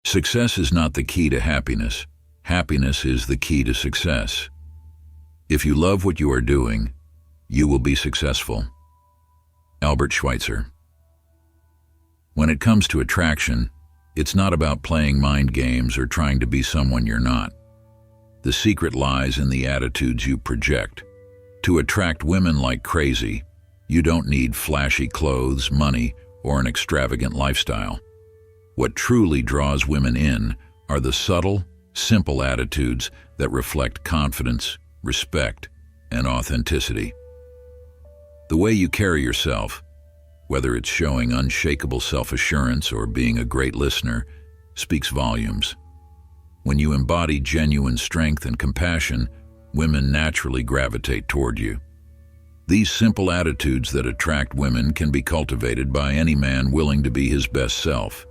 Success is not the key to happiness. Happiness is the key to success. If you love what you are doing, you will be successful. Albert Schweitzer. When it comes to attraction, it's not about playing mind games or trying to be someone you're not. The secret lies in the attitudes you project. To attract women like crazy, you don't need flashy clothes, money, or an extravagant lifestyle. What truly draws women in are the subtle, simple attitudes that reflect confidence, respect, and authenticity. The way you carry yourself, whether it's showing unshakable self-assurance or being a great listener, speaks volumes. When you embody genuine strength and compassion, women naturally gravitate toward you. These simple attitudes that attract women can be cultivated by any man willing to be his best self.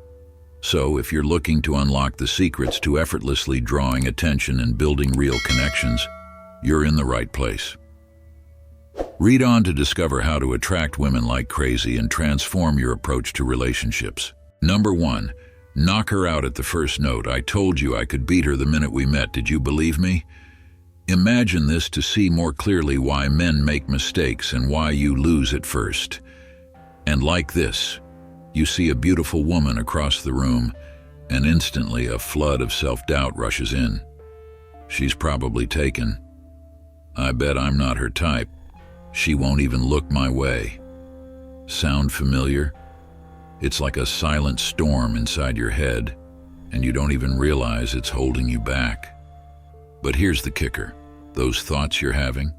So, if you're looking to unlock the secrets to effortlessly drawing attention and building real connections, you're in the right place. Read on to discover how to attract women like crazy and transform your approach to relationships. Number 1. Knock her out at the first note. I told you I could beat her the minute we met. Did you believe me? Imagine this to see more clearly why men make mistakes and why you lose at first. And like this, you see a beautiful woman across the room, and instantly a flood of self-doubt rushes in. She's probably taken. I bet I'm not her type. She won't even look my way. Sound familiar? It's like a silent storm inside your head, and you don't even realize it's holding you back. But here's the kicker. Those thoughts you're having,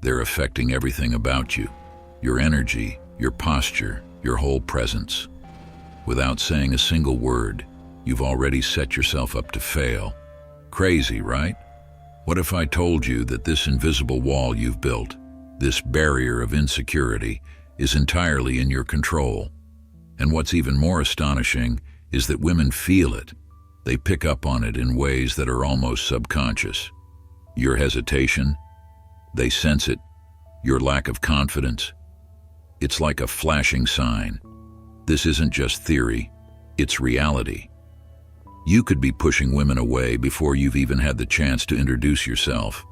they're affecting everything about you. Your energy, your posture, your whole presence. Without saying a single word, you've already set yourself up to fail. Crazy, right? What if I told you that this invisible wall you've built, this barrier of insecurity, is entirely in your control? And what's even more astonishing is that women feel it. They pick up on it in ways that are almost subconscious. Your hesitation, they sense it. Your lack of confidence, it's like a flashing sign. This isn't just theory, it's reality. You could be pushing women away before you've even had the chance to introduce yourself.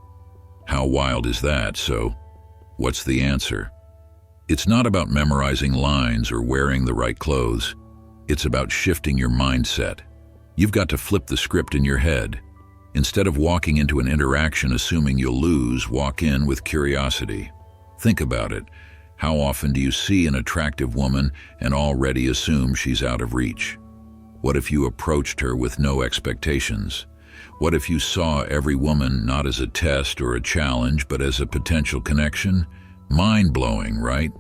How wild is that? So, what's the answer? It's not about memorizing lines or wearing the right clothes. It's about shifting your mindset. You've got to flip the script in your head. Instead of walking into an interaction assuming you'll lose, walk in with curiosity. Think about it. How often do you see an attractive woman and already assume she's out of reach? What if you approached her with no expectations? What if you saw every woman not as a test or a challenge, but as a potential connection? Mind-blowing, right?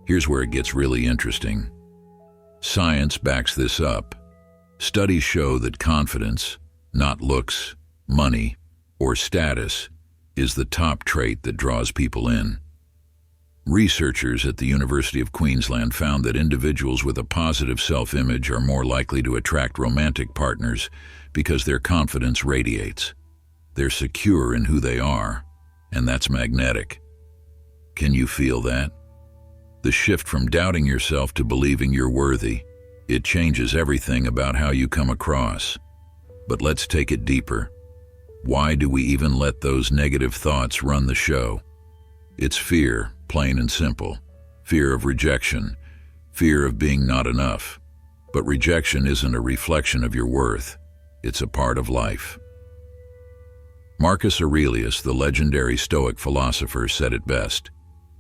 Here's where it gets really interesting. Science backs this up. Studies show that confidence, not looks, money, or status, is the top trait that draws people in. Researchers at the University of Queensland found that individuals with a positive self-image are more likely to attract romantic partners because their confidence radiates. They're secure in who they are, and that's magnetic. Can you feel that? The shift from doubting yourself to believing you're worthy, it changes everything about how you come across. But let's take it deeper. Why do we even let those negative thoughts run the show? It's fear, plain and simple. Fear of rejection, fear of being not enough. But rejection isn't a reflection of your worth. It's a part of life. Marcus Aurelius, the legendary Stoic philosopher, said it best.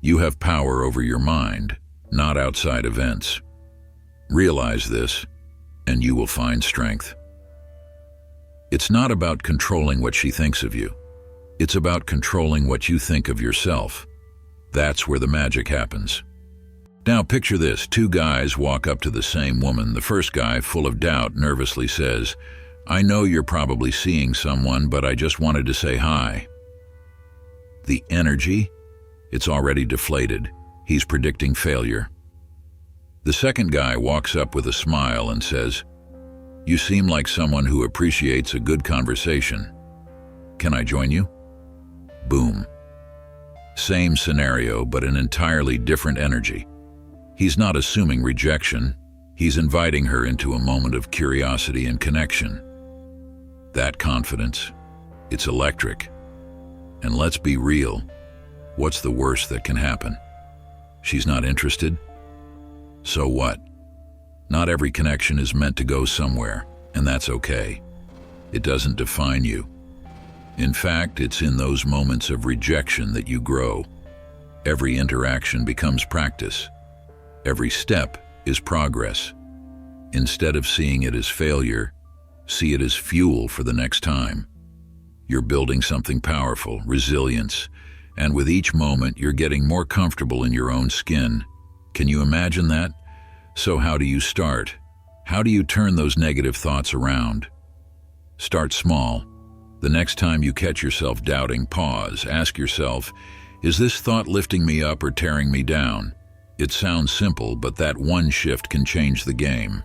You have power over your mind, not outside events. Realize this, and you will find strength. It's not about controlling what she thinks of you. It's about controlling what you think of yourself. That's where the magic happens. Now picture this. Two guys walk up to the same woman. The first guy, full of doubt, nervously says, I know you're probably seeing someone, but I just wanted to say hi. The energy? It's already deflated. He's predicting failure. The second guy walks up with a smile and says, You seem like someone who appreciates a good conversation. Can I join you? Boom. Same scenario, but an entirely different energy. He's not assuming rejection. He's inviting her into a moment of curiosity and connection. That confidence, it's electric. And let's be real, what's the worst that can happen? She's not interested? So what? Not every connection is meant to go somewhere, and that's okay. It doesn't define you. In fact, it's in those moments of rejection that you grow. Every interaction becomes practice. Every step is progress. Instead of seeing it as failure, see it as fuel for the next time. You're building something powerful, resilience, and with each moment you're getting more comfortable in your own skin. Can you imagine that? So how do you start? How do you turn those negative thoughts around? Start small. The next time you catch yourself doubting, pause. Ask yourself, is this thought lifting me up or tearing me down? It sounds simple, but that one shift can change the game.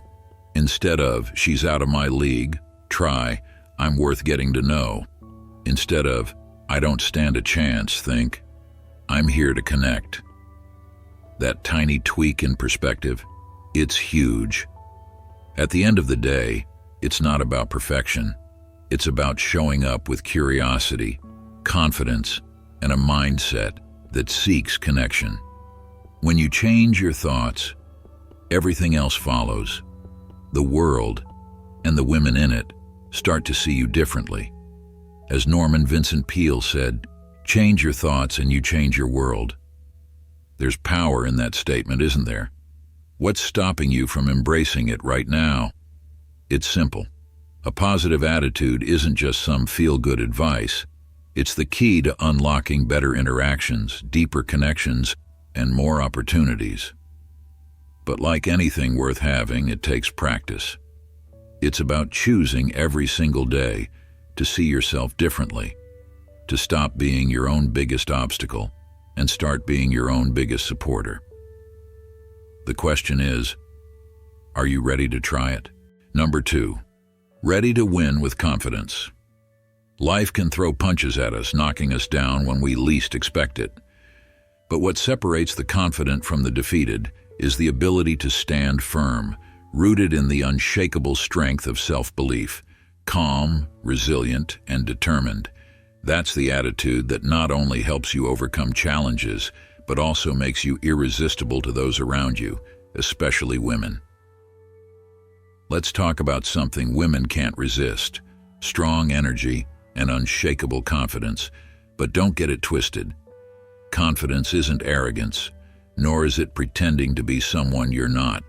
Instead of, she's out of my league, try, I'm worth getting to know. Instead of, I don't stand a chance, think, I'm here to connect. That tiny tweak in perspective, it's huge. At the end of the day, it's not about perfection. It's about showing up with curiosity, confidence, and a mindset that seeks connection. When you change your thoughts, everything else follows. The world, and the women in it, start to see you differently. As Norman Vincent Peale said, change your thoughts and you change your world. There's power in that statement, isn't there? What's stopping you from embracing it right now? It's simple. A positive attitude isn't just some feel-good advice. It's the key to unlocking better interactions, deeper connections, and more opportunities. But like anything worth having, it takes practice. It's about choosing every single day to see yourself differently, to stop being your own biggest obstacle and start being your own biggest supporter. The question is, are you ready to try it? Number 2, ready to win with confidence. Life can throw punches at us, knocking us down when we least expect it. But what separates the confident from the defeated is the ability to stand firm, rooted in the unshakable strength of self-belief, calm, resilient, and determined. That's the attitude that not only helps you overcome challenges, but also makes you irresistible to those around you, especially women. Let's talk about something women can't resist: strong energy and unshakable confidence. But don't get it twisted. Confidence isn't arrogance, nor is it pretending to be someone you're not.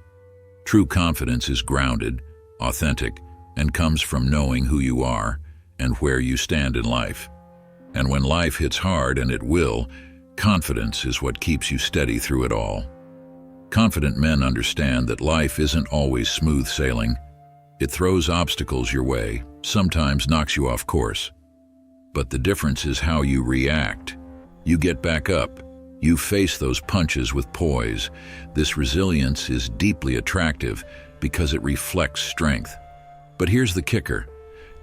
True confidence is grounded, authentic, and comes from knowing who you are and where you stand in life. And when life hits hard, and it will, confidence is what keeps you steady through it all. Confident men understand that life isn't always smooth sailing. It throws obstacles your way, sometimes knocks you off course. But the difference is how you react. You get back up. You face those punches with poise. This resilience is deeply attractive because it reflects strength. But here's the kicker.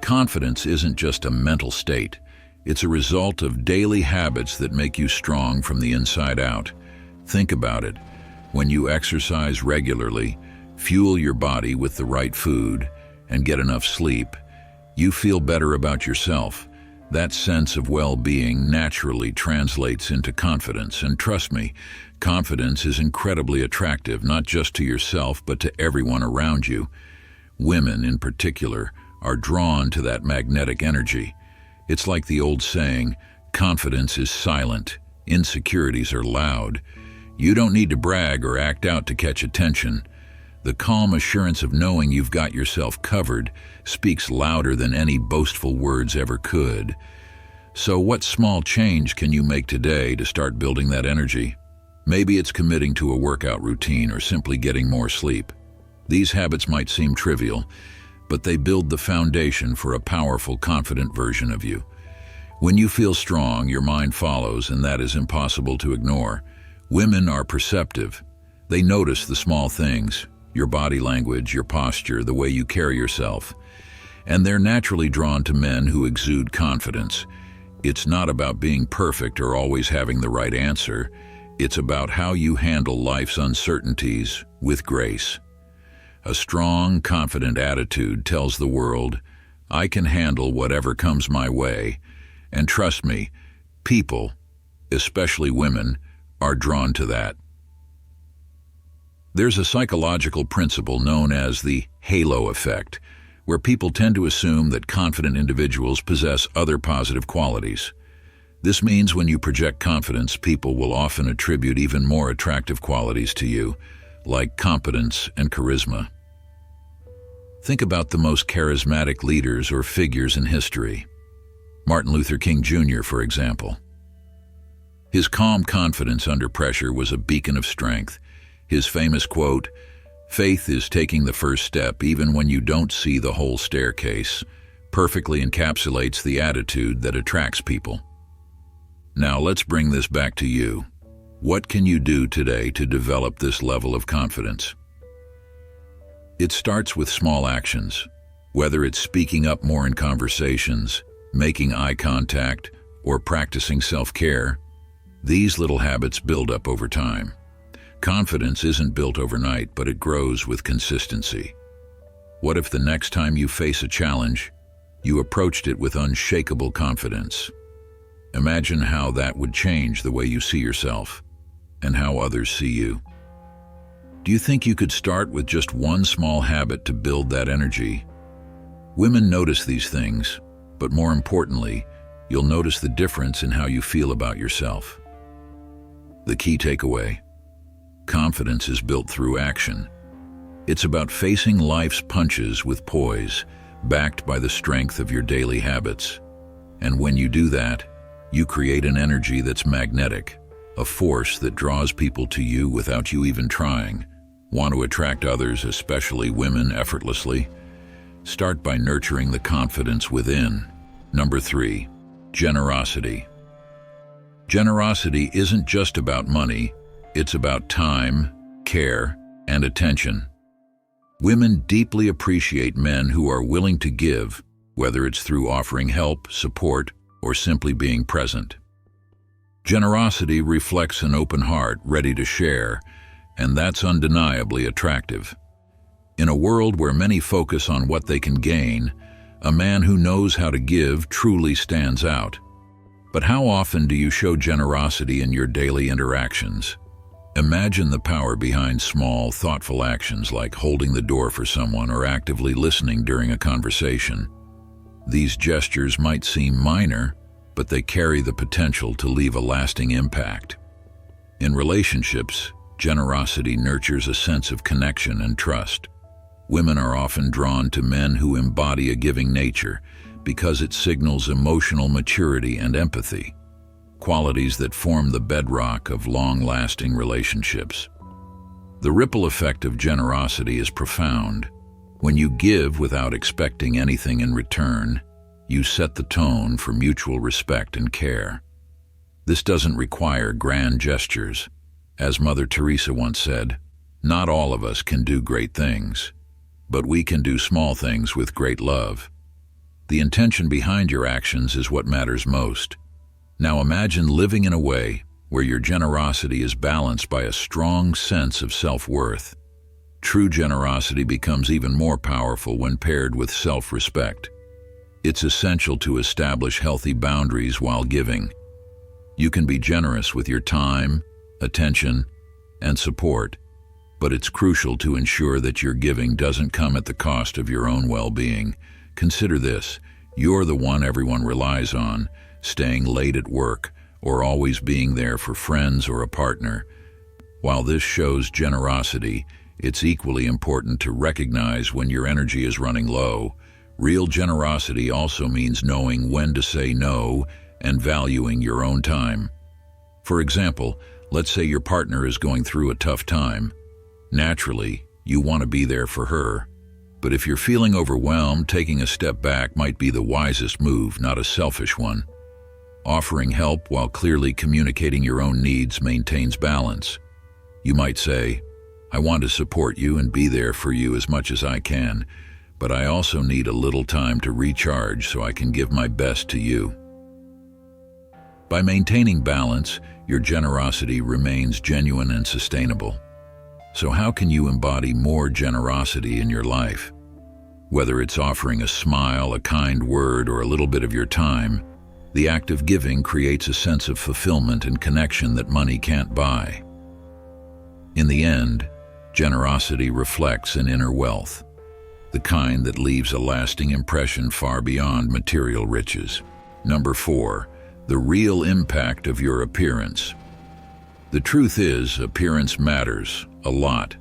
Confidence isn't just a mental state. It's a result of daily habits that make you strong from the inside out. Think about it. When you exercise regularly, fuel your body with the right food, and get enough sleep, you feel better about yourself. That sense of well-being naturally translates into confidence, and trust me, confidence is incredibly attractive, not just to yourself, but to everyone around you. Women, in particular, are drawn to that magnetic energy. It's like the old saying, confidence is silent, insecurities are loud. You don't need to brag or act out to catch attention. The calm assurance of knowing you've got yourself covered speaks louder than any boastful words ever could. So what small change can you make today to start building that energy? Maybe it's committing to a workout routine or simply getting more sleep. These habits might seem trivial, but they build the foundation for a powerful, confident version of you. When you feel strong, your mind follows, and that is impossible to ignore. Women are perceptive. They notice the small things, your body language, your posture, the way you carry yourself. And they're naturally drawn to men who exude confidence. It's not about being perfect or always having the right answer. It's about how you handle life's uncertainties with grace. A strong, confident attitude tells the world, I can handle whatever comes my way, and trust me, people, especially women, are drawn to that. There's a psychological principle known as the halo effect, where people tend to assume that confident individuals possess other positive qualities. This means when you project confidence, people will often attribute even more attractive qualities to you, like competence and charisma. Think about the most charismatic leaders or figures in history. Martin Luther King Jr., for example. His calm confidence under pressure was a beacon of strength. His famous quote, "Faith is taking the first step even when you don't see the whole staircase," perfectly encapsulates the attitude that attracts people. Now let's bring this back to you. What can you do today to develop this level of confidence? It starts with small actions, whether it's speaking up more in conversations, making eye contact, or practicing self-care. These little habits build up over time. Confidence isn't built overnight, but it grows with consistency. What if the next time you face a challenge, you approached it with unshakable confidence? Imagine how that would change the way you see yourself and how others see you. Do you think you could start with just one small habit to build that energy? Women notice these things, but more importantly, you'll notice the difference in how you feel about yourself. The key takeaway: confidence is built through action. It's about facing life's punches with poise, backed by the strength of your daily habits. And when you do that, you create an energy that's magnetic, a force that draws people to you without you even trying. Want to attract others, especially women, effortlessly? Start by nurturing the confidence within. Number 3, generosity. Generosity isn't just about money, it's about time, care, and attention. Women deeply appreciate men who are willing to give, whether it's through offering help, support, or simply being present. Generosity reflects an open heart ready to share, and that's undeniably attractive. In a world where many focus on what they can gain, a man who knows how to give truly stands out. But how often do you show generosity in your daily interactions? Imagine the power behind small, thoughtful actions like holding the door for someone or actively listening during a conversation. These gestures might seem minor, but they carry the potential to leave a lasting impact. In relationships, generosity nurtures a sense of connection and trust. Women are often drawn to men who embody a giving nature because it signals emotional maturity and empathy, qualities that form the bedrock of long-lasting relationships. The ripple effect of generosity is profound. When you give without expecting anything in return, you set the tone for mutual respect and care. This doesn't require grand gestures. As Mother Teresa once said, "Not all of us can do great things, but we can do small things with great love." The intention behind your actions is what matters most. Now imagine living in a way where your generosity is balanced by a strong sense of self-worth. True generosity becomes even more powerful when paired with self-respect. It's essential to establish healthy boundaries while giving. You can be generous with your time, attention, and support, but it's crucial to ensure that your giving doesn't come at the cost of your own well-being. Consider this: you're the one everyone relies on, staying late at work, or always being there for friends or a partner. While this shows generosity, it's equally important to recognize when your energy is running low. Real generosity also means knowing when to say no and valuing your own time. For example, let's say your partner is going through a tough time. Naturally, you want to be there for her. But if you're feeling overwhelmed, taking a step back might be the wisest move, not a selfish one. Offering help while clearly communicating your own needs maintains balance. You might say, "I want to support you and be there for you as much as I can, but I also need a little time to recharge so I can give my best to you." By maintaining balance, your generosity remains genuine and sustainable. So how can you embody more generosity in your life? Whether it's offering a smile, a kind word, or a little bit of your time, the act of giving creates a sense of fulfillment and connection that money can't buy. In the end, generosity reflects an inner wealth, the kind that leaves a lasting impression far beyond material riches. Number 4, the real impact of your appearance. The truth is, appearance matters a lot.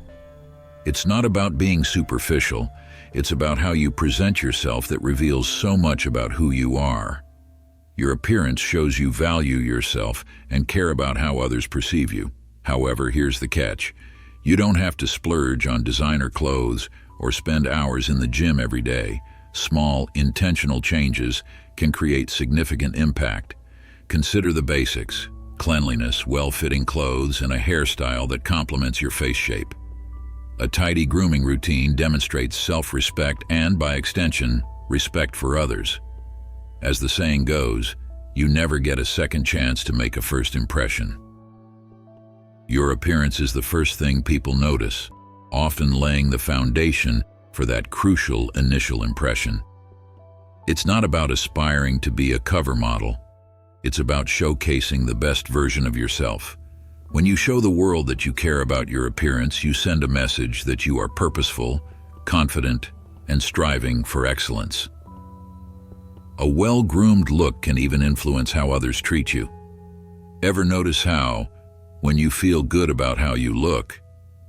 It's not about being superficial, it's about how you present yourself that reveals so much about who you are. Your appearance shows you value yourself and care about how others perceive you. However, here's the catch. You don't have to splurge on designer clothes or spend hours in the gym every day. Small, intentional changes can create significant impact. Consider the basics: cleanliness, well-fitting clothes, and a hairstyle that complements your face shape. A tidy grooming routine demonstrates self-respect and, by extension, respect for others. As the saying goes, you never get a second chance to make a first impression. Your appearance is the first thing people notice, often laying the foundation for that crucial initial impression. It's not about aspiring to be a cover model. It's about showcasing the best version of yourself. When you show the world that you care about your appearance, you send a message that you are purposeful, confident, and striving for excellence. A well-groomed look can even influence how others treat you. Ever notice how, when you feel good about how you look,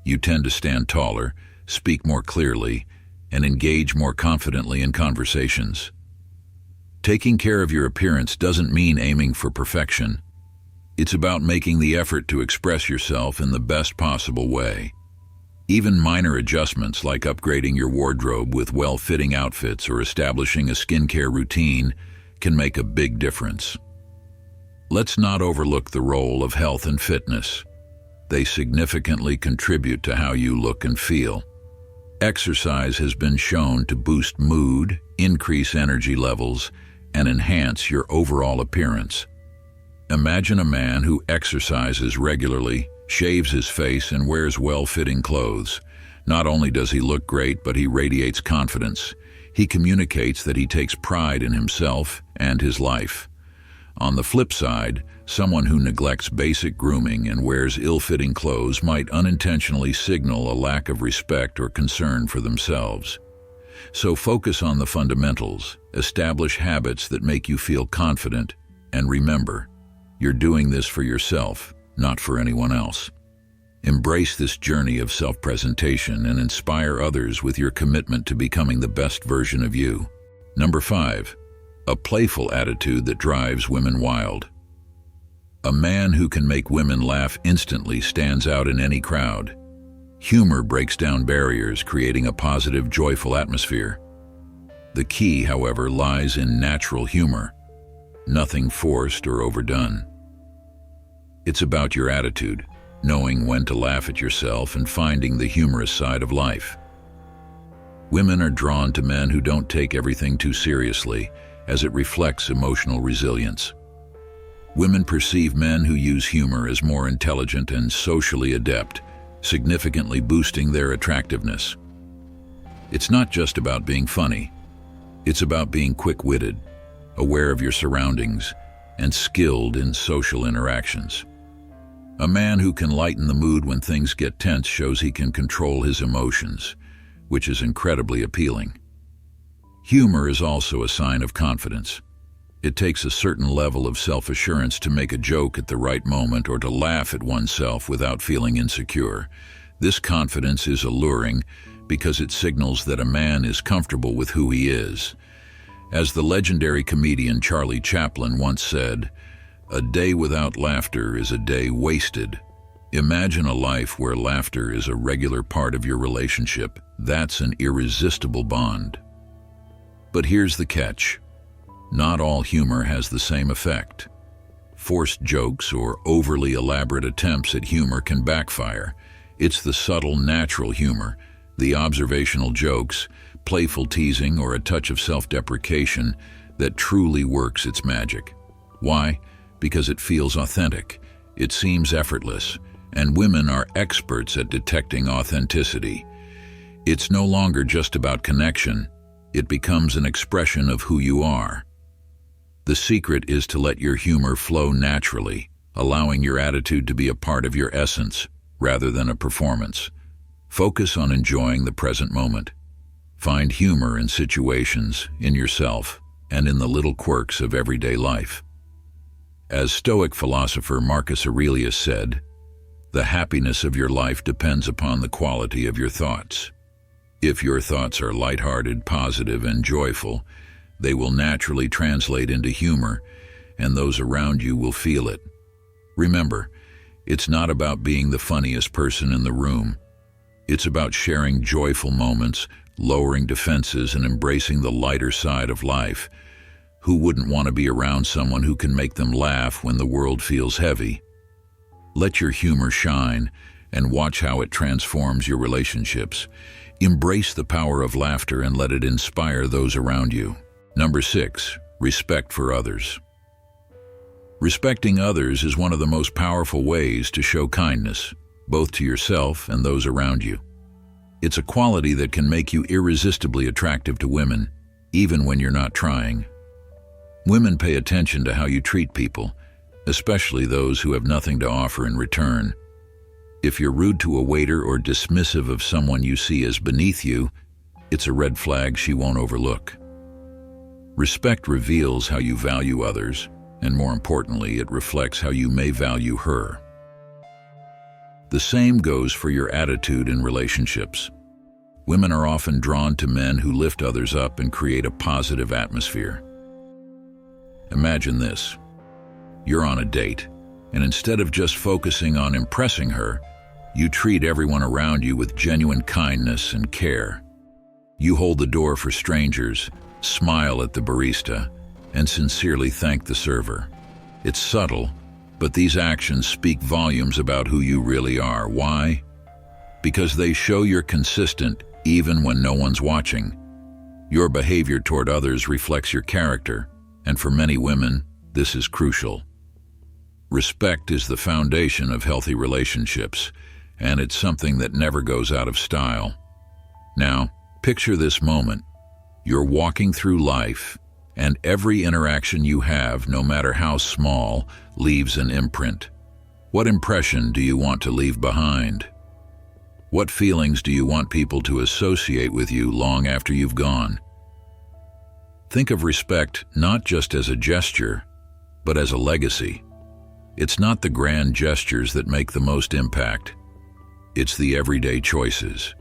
you tend to stand taller, speak more clearly, and engage more confidently in conversations? Taking care of your appearance doesn't mean aiming for perfection. It's about making the effort to express yourself in the best possible way. Even minor adjustments like upgrading your wardrobe with well-fitting outfits or establishing a skincare routine can make a big difference. Let's not overlook the role of health and fitness. They significantly contribute to how you look and feel. Exercise has been shown to boost mood, increase energy levels, and enhance your overall appearance. Imagine a man who exercises regularly, shaves his face, and wears well-fitting clothes. Not only does he look great, but he radiates confidence. He communicates that he takes pride in himself and his life. On the flip side, someone who neglects basic grooming and wears ill-fitting clothes might unintentionally signal a lack of respect or concern for themselves. So focus on the fundamentals, establish habits that make you feel confident, and remember, you're doing this for yourself, not for anyone else. Embrace this journey of self-presentation and inspire others with your commitment to becoming the best version of you. Number 5, a playful attitude that drives women wild. A man who can make women laugh instantly stands out in any crowd. Humor breaks down barriers, creating a positive, joyful atmosphere. The key, however, lies in natural humor, nothing forced or overdone. It's about your attitude, knowing when to laugh at yourself and finding the humorous side of life. Women are drawn to men who don't take everything too seriously, as it reflects emotional resilience. Women perceive men who use humor as more intelligent and socially adept, significantly boosting their attractiveness. It's not just about being funny. It's about being quick-witted, aware of your surroundings, and skilled in social interactions. A man who can lighten the mood when things get tense shows he can control his emotions, which is incredibly appealing. Humor is also a sign of confidence. It takes a certain level of self-assurance to make a joke at the right moment or to laugh at oneself without feeling insecure. This confidence is alluring because it signals that a man is comfortable with who he is. As the legendary comedian Charlie Chaplin once said, "A day without laughter is a day wasted." Imagine a life where laughter is a regular part of your relationship. That's an irresistible bond. But here's the catch. Not all humor has the same effect. Forced jokes or overly elaborate attempts at humor can backfire. It's the subtle, natural humor, the observational jokes, playful teasing, or a touch of self-deprecation that truly works its magic. Why? Because it feels authentic. It seems effortless, and women are experts at detecting authenticity. It's no longer just about connection, it becomes an expression of who you are. The secret is to let your humor flow naturally, allowing your attitude to be a part of your essence, rather than a performance. Focus on enjoying the present moment. Find humor in situations, in yourself, and in the little quirks of everyday life. As Stoic philosopher Marcus Aurelius said, "The happiness of your life depends upon the quality of your thoughts." If your thoughts are lighthearted, positive, and joyful, they will naturally translate into humor, and those around you will feel it. Remember, it's not about being the funniest person in the room. It's about sharing joyful moments, lowering defenses, and embracing the lighter side of life. Who wouldn't want to be around someone who can make them laugh when the world feels heavy? Let your humor shine, and watch how it transforms your relationships. Embrace the power of laughter and let it inspire those around you. Number 6, respect for others. Respecting others is one of the most powerful ways to show kindness, both to yourself and those around you. It's a quality that can make you irresistibly attractive to women, even when you're not trying. Women pay attention to how you treat people, especially those who have nothing to offer in return. If you're rude to a waiter or dismissive of someone you see as beneath you, it's a red flag she won't overlook. Respect reveals how you value others, and more importantly, it reflects how you may value her. The same goes for your attitude in relationships. Women are often drawn to men who lift others up and create a positive atmosphere. Imagine this. You're on a date, and instead of just focusing on impressing her, you treat everyone around you with genuine kindness and care. You hold the door for strangers, smile at the barista, and sincerely thank the server. It's subtle, but these actions speak volumes about who you really are. Why? Because they show you're consistent even when no one's watching. Your behavior toward others reflects your character, and for many women, this is crucial. Respect is the foundation of healthy relationships, and it's something that never goes out of style. Now, picture this moment. You're walking through life, and every interaction you have, no matter how small, leaves an imprint. What impression do you want to leave behind? What feelings do you want people to associate with you long after you've gone? Think of respect not just as a gesture, but as a legacy. It's not the grand gestures that make the most impact. It's the everyday choices,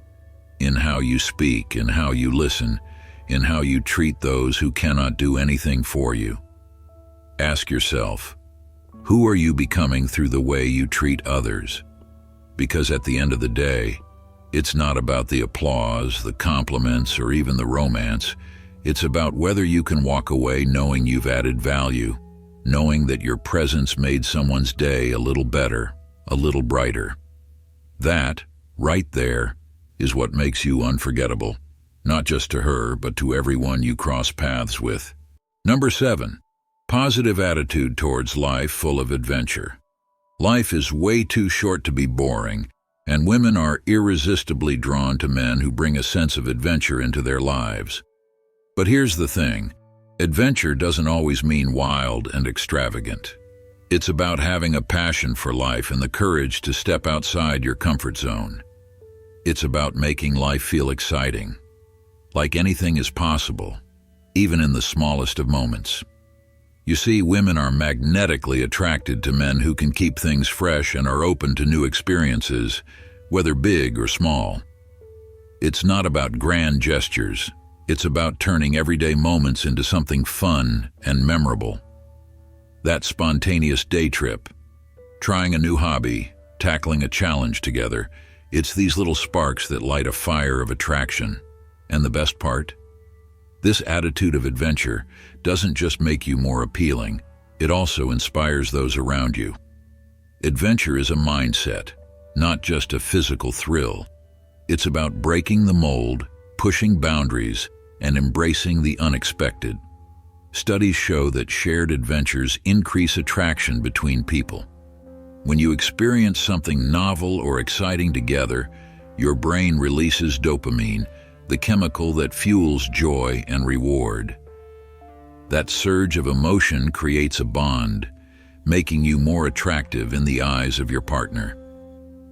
in how you speak, in how you listen, in how you treat those who cannot do anything for you. Ask yourself, who are you becoming through the way you treat others? Because at the end of the day, it's not about the applause, the compliments, or even the romance. It's about whether you can walk away knowing you've added value, knowing that your presence made someone's day a little better, a little brighter. That, right there, is what makes you unforgettable, not just to her, but to everyone you cross paths with. Number 7, positive attitude towards life full of adventure. Life is way too short to be boring, and women are irresistibly drawn to men who bring a sense of adventure into their lives. But here's the thing, adventure doesn't always mean wild and extravagant. It's about having a passion for life and the courage to step outside your comfort zone. It's about making life feel exciting, like anything is possible, even in the smallest of moments. You see, women are magnetically attracted to men who can keep things fresh and are open to new experiences, whether big or small. It's not about grand gestures. It's about turning everyday moments into something fun and memorable. That spontaneous day trip, trying a new hobby, tackling a challenge together, it's these little sparks that light a fire of attraction. And the best part? This attitude of adventure doesn't just make you more appealing, it also inspires those around you. Adventure is a mindset, not just a physical thrill. It's about breaking the mold, pushing boundaries, and embracing the unexpected. Studies show that shared adventures increase attraction between people. When you experience something novel or exciting together, your brain releases dopamine, the chemical that fuels joy and reward. That surge of emotion creates a bond, making you more attractive in the eyes of your partner.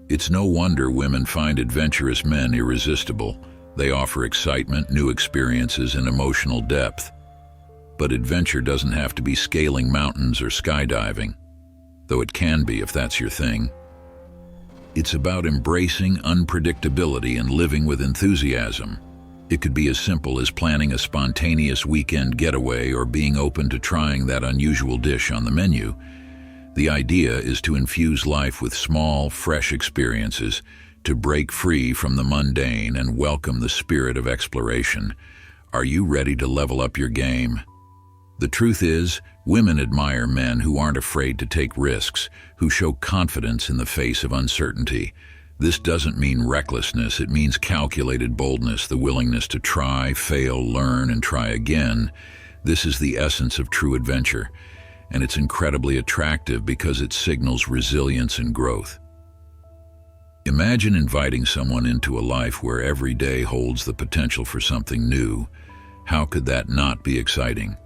It's no wonder women find adventurous men irresistible. They offer excitement, new experiences, and emotional depth. But adventure doesn't have to be scaling mountains or skydiving, though it can be if that's your thing. It's about embracing unpredictability and living with enthusiasm. It could be as simple as planning a spontaneous weekend getaway or being open to trying that unusual dish on the menu. The idea is to infuse life with small, fresh experiences, to break free from the mundane and welcome the spirit of exploration. Are you ready to level up your game? The truth is, women admire men who aren't afraid to take risks, who show confidence in the face of uncertainty. This doesn't mean recklessness, it means calculated boldness, the willingness to try, fail, learn, and try again. This is the essence of true adventure, and it's incredibly attractive because it signals resilience and growth. Imagine inviting someone into a life where every day holds the potential for something new. How could that not be exciting?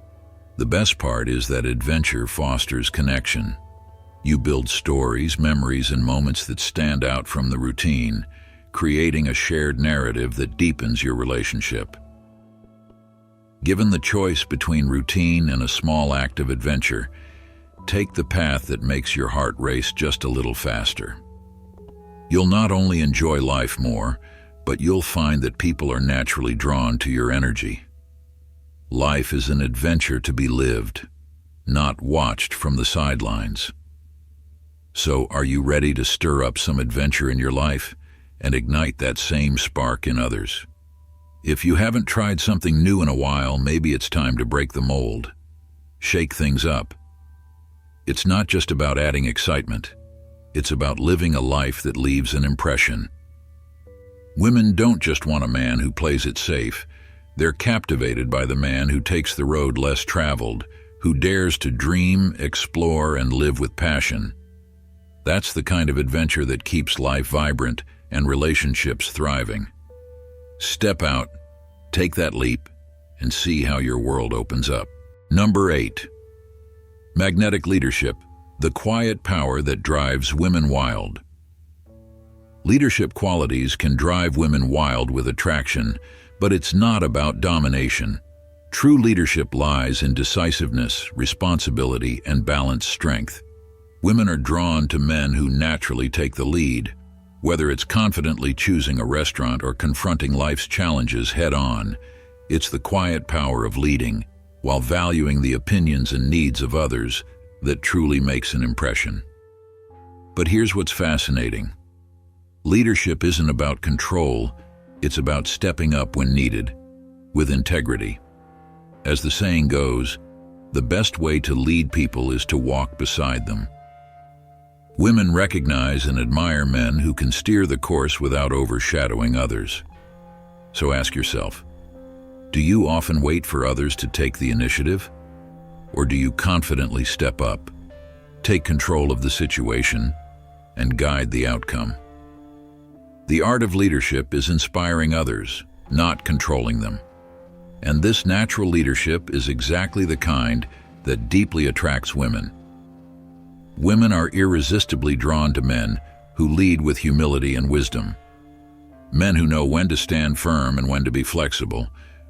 The best part is that adventure fosters connection. You build stories, memories, and moments that stand out from the routine, creating a shared narrative that deepens your relationship. Given the choice between routine and a small act of adventure, take the path that makes your heart race just a little faster. You'll not only enjoy life more, but you'll find that people are naturally drawn to your energy. Life is an adventure to be lived, not watched from the sidelines. So, are you ready to stir up some adventure in your life and ignite that same spark in others? If you haven't tried something new in a while, maybe it's time to break the mold. Shake things up. It's not just about adding excitement. It's about living a life that leaves an impression. Women don't just want a man who plays it safe. They're captivated by the man who takes the road less traveled, who dares to dream, explore, and live with passion. That's the kind of adventure that keeps life vibrant and relationships thriving. Step out, take that leap, and see how your world opens up. Number 8. Magnetic leadership, the quiet power that drives women wild. Leadership qualities can drive women wild with attraction, but it's not about domination. True leadership lies in decisiveness, responsibility, and balanced strength. Women are drawn to men who naturally take the lead, whether it's confidently choosing a restaurant or confronting life's challenges head-on. It's the quiet power of leading, while valuing the opinions and needs of others, that truly makes an impression. But here's what's fascinating. Leadership isn't about control, it's about stepping up when needed, with integrity. As the saying goes, the best way to lead people is to walk beside them. Women recognize and admire men who can steer the course without overshadowing others. So ask yourself, do you often wait for others to take the initiative? Or do you confidently step up, take control of the situation, and guide the outcome? The art of leadership is inspiring others, not controlling them. And this natural leadership is exactly the kind that deeply attracts women. Women are irresistibly drawn to men who lead with humility and wisdom. Men who know when to stand firm and when to be flexible,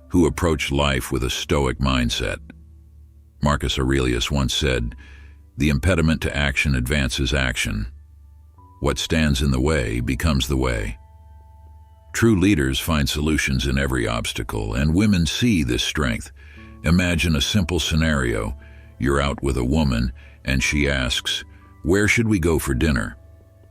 who approach life with a stoic mindset. Marcus Aurelius once said, "The impediment to action advances action. What stands in the way becomes the way." True leaders find solutions in every obstacle, and women see this strength. Imagine a simple scenario. You're out with a woman, and she asks, "Where should we go for dinner?"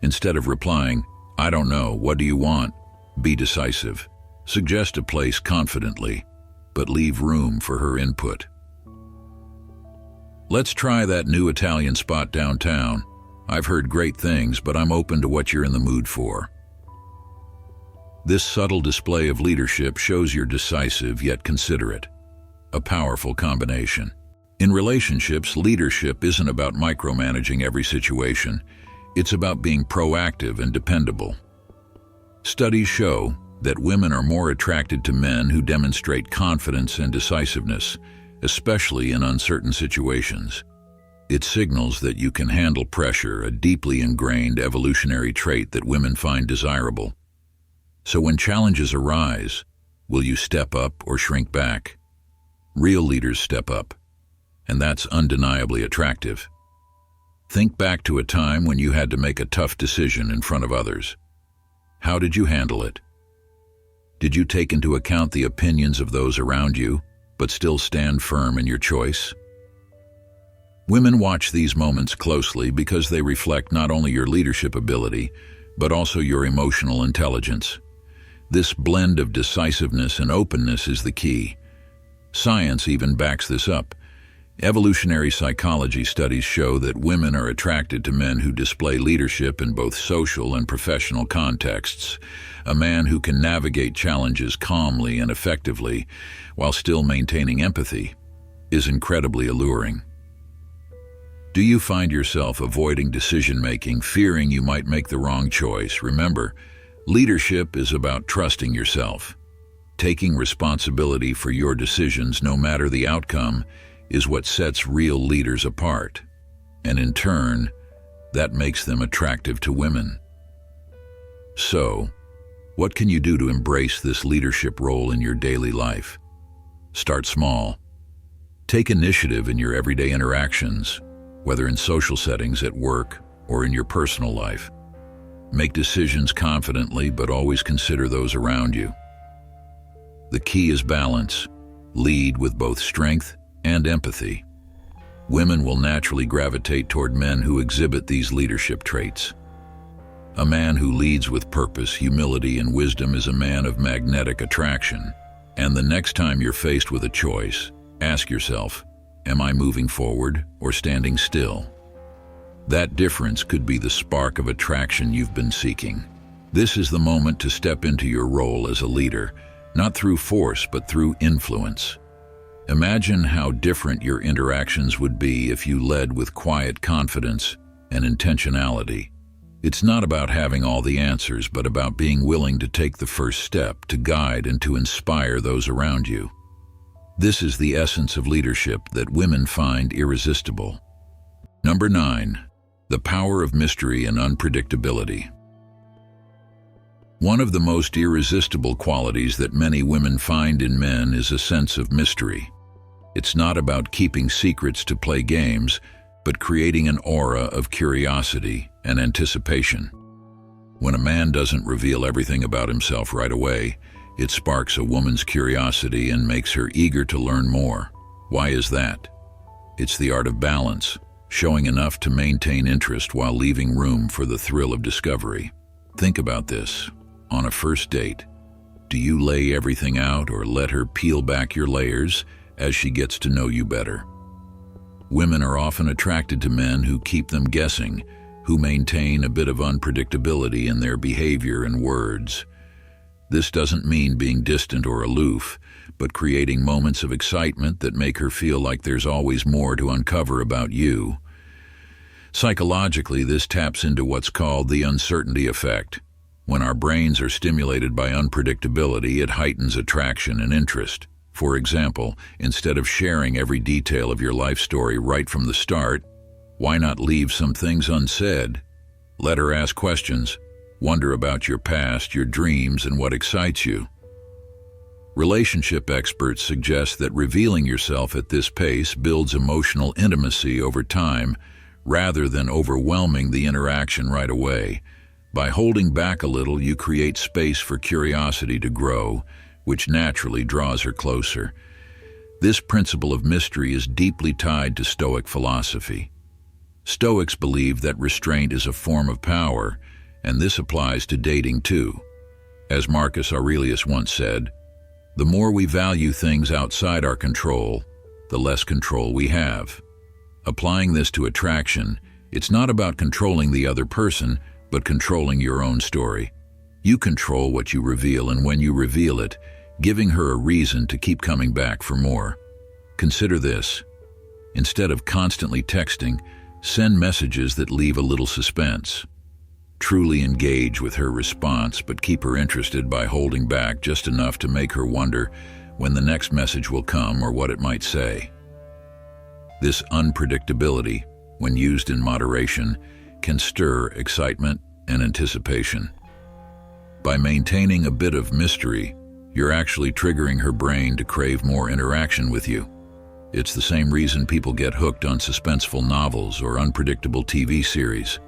Instead of replying, "I don't know, what do you want?" Be decisive. Suggest a place confidently, but leave room for her input. "Let's try that new Italian spot downtown. I've heard great things, but I'm open to what you're in the mood for." This subtle display of leadership shows you're decisive yet considerate. A powerful combination. In relationships, leadership isn't about micromanaging every situation. It's about being proactive and dependable. Studies show that women are more attracted to men who demonstrate confidence and decisiveness, especially in uncertain situations. It signals that you can handle pressure, a deeply ingrained evolutionary trait that women find desirable. So when challenges arise, will you step up or shrink back? Real leaders step up, and that's undeniably attractive. Think back to a time when you had to make a tough decision in front of others. How did you handle it? Did you take into account the opinions of those around you, but still stand firm in your choice? Women watch these moments closely because they reflect not only your leadership ability, but also your emotional intelligence. This blend of decisiveness and openness is the key. Science even backs this up. Evolutionary psychology studies show that women are attracted to men who display leadership in both social and professional contexts. A man who can navigate challenges calmly and effectively while still maintaining empathy is incredibly alluring. Do you find yourself avoiding decision-making, fearing you might make the wrong choice? Remember, leadership is about trusting yourself. Taking responsibility for your decisions, no matter the outcome, is what sets real leaders apart. And in turn, that makes them attractive to women. So, what can you do to embrace this leadership role in your daily life? Start small. Take initiative in your everyday interactions, whether in social settings, at work, or in your personal life. Make decisions confidently, but always consider those around you. The key is balance. Lead with both strength and empathy. Women will naturally gravitate toward men who exhibit these leadership traits. A man who leads with purpose, humility, and wisdom is a man of magnetic attraction. And the next time you're faced with a choice, ask yourself, am I moving forward or standing still? That difference could be the spark of attraction you've been seeking. This is the moment to step into your role as a leader, not through force but through influence. Imagine how different your interactions would be if you led with quiet confidence and intentionality. It's not about having all the answers, but about being willing to take the first step to guide and to inspire those around you. This is the essence of leadership that women find irresistible. Number 9, the power of mystery and unpredictability. One of the most irresistible qualities that many women find in men is a sense of mystery. It's not about keeping secrets to play games, but creating an aura of curiosity and anticipation. When a man doesn't reveal everything about himself right away, it sparks a woman's curiosity and makes her eager to learn more. Why is that? It's the art of balance, showing enough to maintain interest while leaving room for the thrill of discovery. Think about this. On a first date, do you lay everything out or let her peel back your layers as she gets to know you better? Women are often attracted to men who keep them guessing, who maintain a bit of unpredictability in their behavior and words. This doesn't mean being distant or aloof, but creating moments of excitement that make her feel like there's always more to uncover about you. Psychologically, this taps into what's called the uncertainty effect. When our brains are stimulated by unpredictability, it heightens attraction and interest. For example, instead of sharing every detail of your life story right from the start, why not leave some things unsaid? Let her ask questions, wonder about your past, your dreams, and what excites you. Relationship experts suggest that revealing yourself at this pace builds emotional intimacy over time, rather than overwhelming the interaction right away. By holding back a little, you create space for curiosity to grow, which naturally draws her closer. This principle of mystery is deeply tied to Stoic philosophy. Stoics believe that restraint is a form of power, and this applies to dating too. As Marcus Aurelius once said, "The more we value things outside our control, the less control we have." Applying this to attraction, it's not about controlling the other person, but controlling your own story. You control what you reveal, and when you reveal it, giving her a reason to keep coming back for more. Consider this. Instead of constantly texting, Send messages that leave a little suspense. Truly engage with her response, but keep her interested by holding back just enough to make her wonder when the next message will come or what it might say. This unpredictability, when used in moderation, can stir excitement and anticipation. By maintaining a bit of mystery, you're actually triggering her brain to crave more interaction with you. It's the same reason people get hooked on suspenseful novels or unpredictable TV series.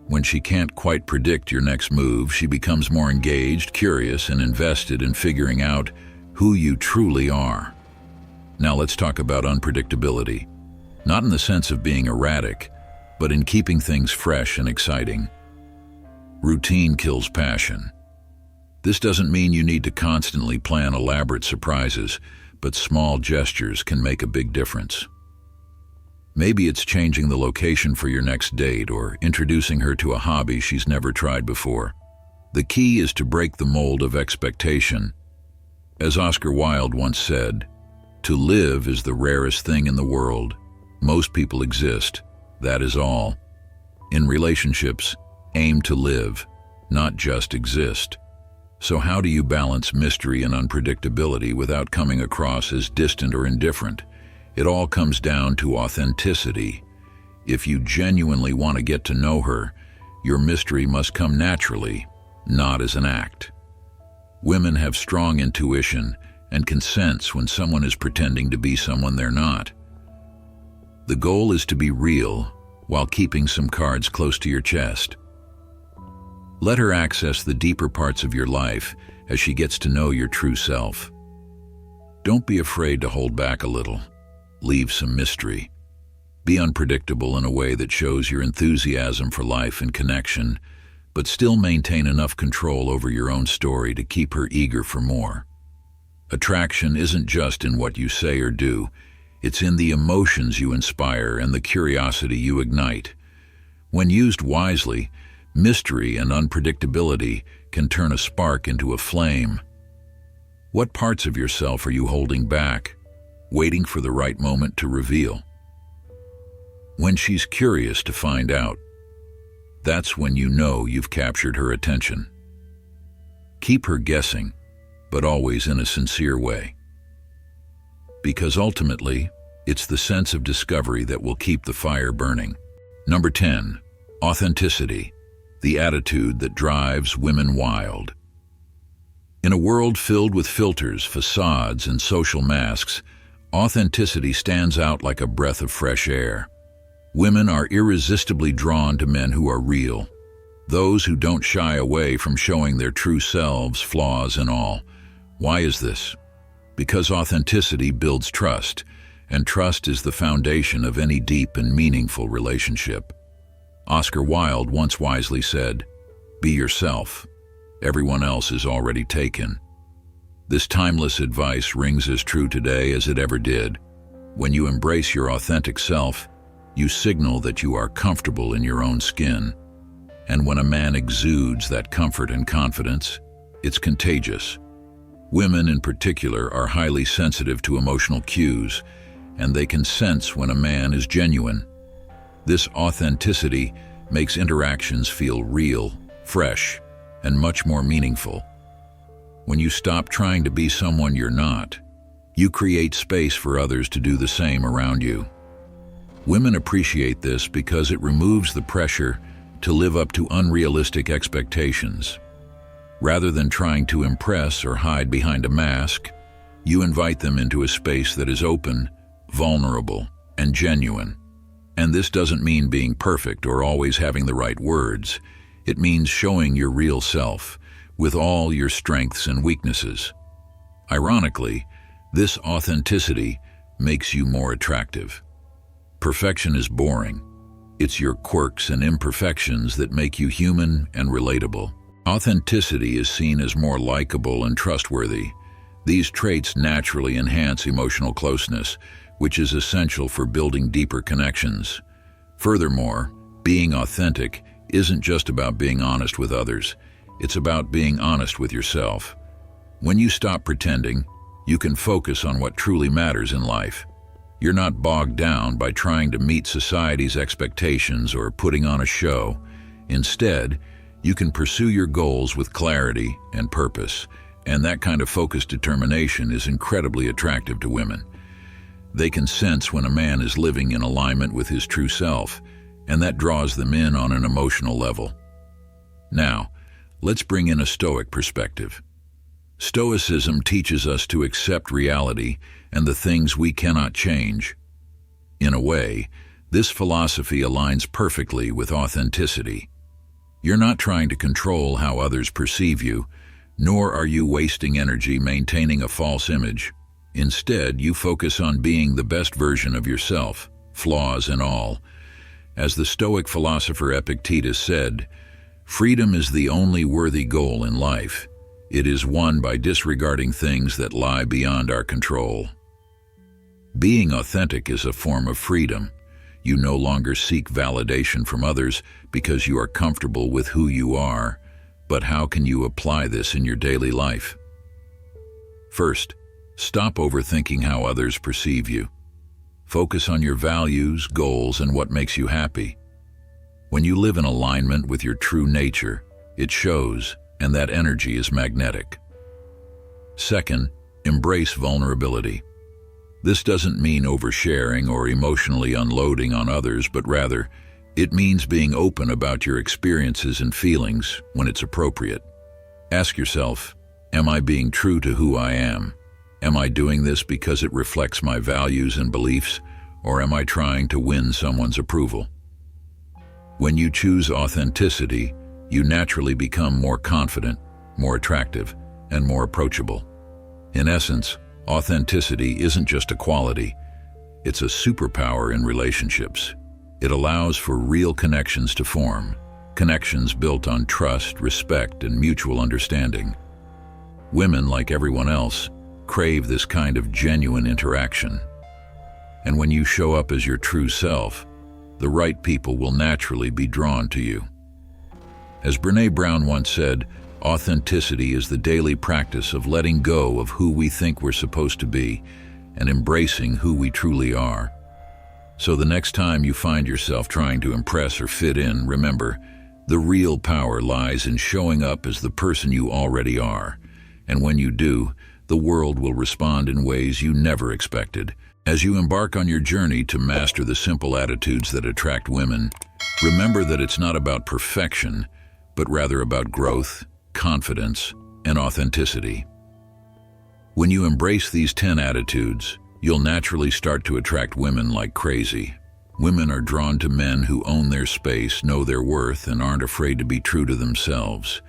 When she can't quite predict your next move, she becomes more engaged, curious, and invested in figuring out who you truly are. Now let's talk about unpredictability. Not in the sense of being erratic, but in keeping things fresh and exciting. Routine kills passion. This doesn't mean you need to constantly plan elaborate surprises, but small gestures can make a big difference. Maybe it's changing the location for your next date or introducing her to a hobby she's never tried before. The key is to break the mold of expectation. As Oscar Wilde once said, "To live is the rarest thing in the world. Most people exist, that is all." In relationships, aim to live, not just exist. So how do you balance mystery and unpredictability without coming across as distant or indifferent? It all comes down to authenticity. If you genuinely want to get to know her, your mystery must come naturally, not as an act. Women have strong intuition and can sense when someone is pretending to be someone they're not. The goal is to be real while keeping some cards close to your chest. Let her access the deeper parts of your life as she gets to know your true self. Don't be afraid to hold back a little. Leave some mystery. Be unpredictable in a way that shows your enthusiasm for life and connection, but still maintain enough control over your own story to keep her eager for more. Attraction isn't just in what you say or do, it's in the emotions you inspire and the curiosity you ignite. When used wisely, mystery and unpredictability can turn a spark into a flame. What parts of yourself are you holding back, waiting for the right moment to reveal? When she's curious to find out, that's when you know you've captured her attention. Keep her guessing, but always in a sincere way. Because ultimately, it's the sense of discovery that will keep the fire burning. Number 10, authenticity, the attitude that drives women wild. In a world filled with filters, facades, and social masks, authenticity stands out like a breath of fresh air. Women are irresistibly drawn to men who are real, those who don't shy away from showing their true selves, flaws and all. Why is this? Because authenticity builds trust, and trust is the foundation of any deep and meaningful relationship. Oscar Wilde once wisely said, "Be yourself. Everyone else is already taken." This timeless advice rings as true today as it ever did. When you embrace your authentic self, you signal that you are comfortable in your own skin. And when a man exudes that comfort and confidence, it's contagious. Women in particular are highly sensitive to emotional cues, and they can sense when a man is genuine. This authenticity makes interactions feel real, fresh, and much more meaningful. When you stop trying to be someone you're not, you create space for others to do the same around you. Women appreciate this because it removes the pressure to live up to unrealistic expectations. Rather than trying to impress or hide behind a mask, you invite them into a space that is open, vulnerable, and genuine. And this doesn't mean being perfect or always having the right words. It means showing your real self, with all your strengths and weaknesses. Ironically, this authenticity makes you more attractive. Perfection is boring. It's your quirks and imperfections that make you human and relatable. Authenticity is seen as more likable and trustworthy. These traits naturally enhance emotional closeness, which is essential for building deeper connections. Furthermore, being authentic isn't just about being honest with others. It's about being honest with yourself. When you stop pretending, you can focus on what truly matters in life. You're not bogged down by trying to meet society's expectations or putting on a show. Instead, you can pursue your goals with clarity and purpose, and that kind of focused determination is incredibly attractive to women. They can sense when a man is living in alignment with his true self, and that draws them in on an emotional level. Now, let's bring in a Stoic perspective. Stoicism teaches us to accept reality and the things we cannot change. In a way, this philosophy aligns perfectly with authenticity. You're not trying to control how others perceive you, nor are you wasting energy maintaining a false image. Instead, you focus on being the best version of yourself, flaws and all. As the Stoic philosopher Epictetus said, "Freedom is the only worthy goal in life. It is won by disregarding things that lie beyond our control." Being authentic is a form of freedom. You no longer seek validation from others because you are comfortable with who you are. But how can you apply this in your daily life? First, stop overthinking how others perceive you. Focus on your values, goals, and what makes you happy. When you live in alignment with your true nature, it shows, and that energy is magnetic. Second, embrace vulnerability. This doesn't mean oversharing or emotionally unloading on others, but rather, it means being open about your experiences and feelings when it's appropriate. Ask yourself, am I being true to who I am? Am I doing this because it reflects my values and beliefs, or am I trying to win someone's approval? When you choose authenticity, you naturally become more confident, more attractive, and more approachable. In essence, authenticity isn't just a quality, it's a superpower in relationships. It allows for real connections to form, connections built on trust, respect, and mutual understanding. Women, like everyone else, crave this kind of genuine interaction. And when you show up as your true self, the right people will naturally be drawn to you. As Brené Brown once said, authenticity is the daily practice of letting go of who we think we're supposed to be and embracing who we truly are. So the next time you find yourself trying to impress or fit in, remember, the real power lies in showing up as the person you already are. And when you do, the world will respond in ways you never expected. As you embark on your journey to master the simple attitudes that attract women, remember that it's not about perfection, but rather about growth, confidence, and authenticity. When you embrace these 10 attitudes, you'll naturally start to attract women like crazy. Women are drawn to men who own their space, know their worth, and aren't afraid to be true to themselves.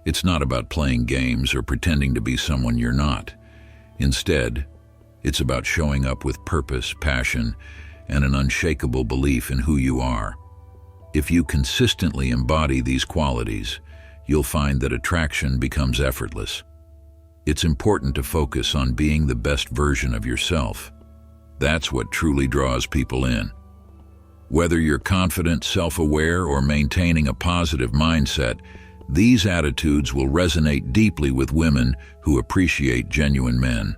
It's not about playing games or pretending to be someone you're not. Instead, it's about showing up with purpose, passion, and an unshakable belief in who you are. If you consistently embody these qualities, you'll find that attraction becomes effortless. It's important to focus on being the best version of yourself. That's what truly draws people in. Whether you're confident, self-aware, or maintaining a positive mindset, these attitudes will resonate deeply with women who appreciate genuine men.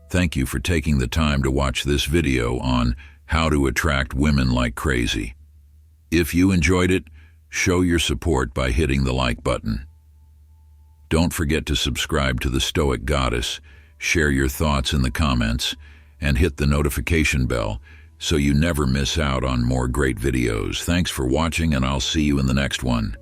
Thank you for taking the time to watch this video on how to attract women like crazy. If you enjoyed it, show your support by hitting the like button. Don't forget to subscribe to the Stoic Goddess, share your thoughts in the comments, and hit the notification bell so you never miss out on more great videos. Thanks for watching, and I'll see you in the next one.